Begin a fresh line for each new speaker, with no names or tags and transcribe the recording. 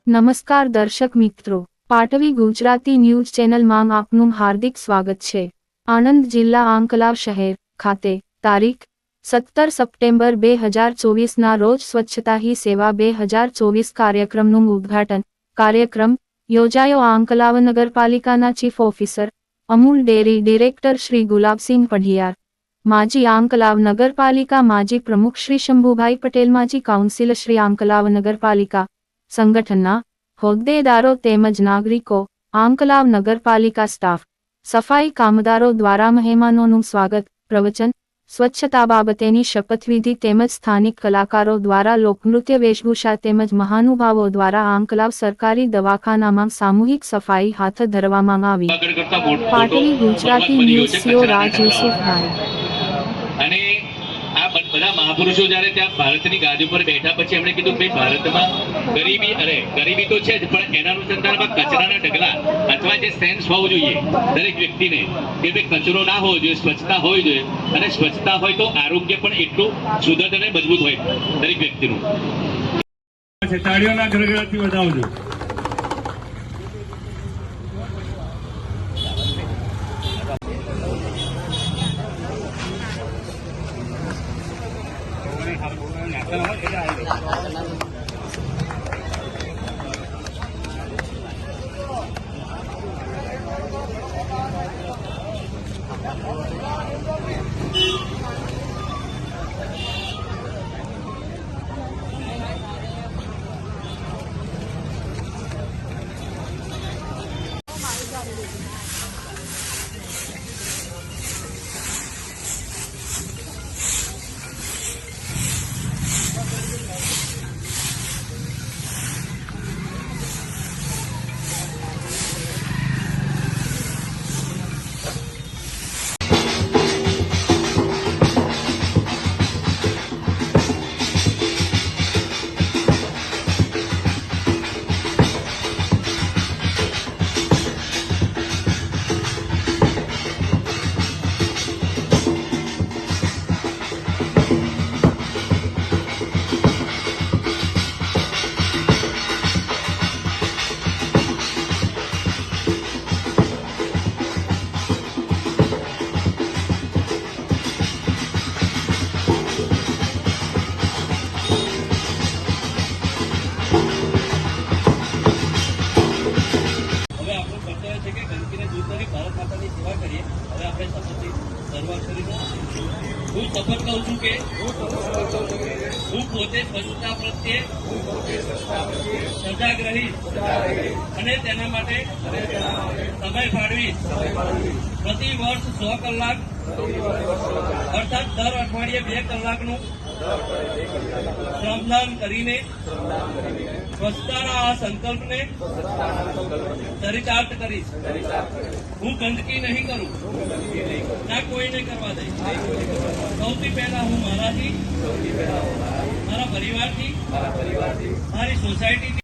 નમસ્કાર દર્શક મિત્રો, પાટવી ગુજરાતી ન્યૂઝ ચેનલમાં આપનું હાર્દિક સ્વાગત છે। આણંદ જિલ્લા આંકલાવ શહેર ખાતે તારીખ 17 સપ્ટેમ્બર 2024ના રોજ સ્વચ્છતા હી સેવા 2024 કાર્યક્રમનું ઉદ્ઘાટન કાર્યક્રમ યોજાયો। આંકલાવ નગરપાલિકાના chief officer Amul dairy director Shri Gulabsinh Padhiyar, માજી આંકલાવ નગરપાલિકા માજી પ્રમુખ શ્રી શંભુભાઈ પટેલ, માજી કાઉન્સિલર શ્રી આંકલાવ નગરપાલિકા સંગઠનના હોદ્દેદારો તેમજ નાગરિકો, આંકલાવ નગરપાલિકા સ્ટાફ, સફાઈ કામદારો દ્વારા મહેમાનોનું સ્વાગત, પ્રવચન, સ્વચ્છતા બાબતેની શપથવિધિ તેમજ સ્થાનિક કલાકારો દ્વારા લોકનૃત્ય વેશભૂષા તેમજ મહાનુભાવો દ્વારા આંકલાવ સરકારી દવાખાનામાં સામૂહિક સફાઈ હાથ ધરવામાં આવી। પાટવી ગુજરાતી ન્યૂઝ સીઓ રાજ યુસુફભાઈ।
આ બધા મહાપુરુષો જ્યારે ત્યાં ભારતની ગાદી પર બેઠા પછી એમણે કીધું કે ભારતમાં ગરીબી તો છે જ, પણ એના અનુસંધાનમાં કચરાના ઢગલા અથવા જે સેન્સ હોવું જોઈએ દરેક વ્યક્તિને કે ભાઈ કચરો ના હોવો જોઈએ, સ્વચ્છતા હોવી જોઈએ, અને સ્વચ્છતા હોય તો આરોગ્ય પણ એટલું સુદૃઢ અને મજબૂત હોય દરેક વ્યક્તિનું। તાળીઓના ગડગડાટથી વધાવજો। હું શપથ લઉં છું કે હું પોતે સ્વચ્છતા પ્રત્યે સજાગ રહીશ અને તેના માટે સમય ફાળવીશ। પ્રતિ વર્ષ 100 કલાક અર્થાત દર અઠવાડિયે 2 કલાકનું શ્રમદાન કરીને સ્વચ્છતાના આ સંકલ્પને ચરિતાર્થ કરીશ। હું ગંદકી નહીં કરું, ના કોઈને કરવા દઈશ। સૌથી પહેલા હું મારાથી, મારા પરિવારથી, મારી સોસાયટીથી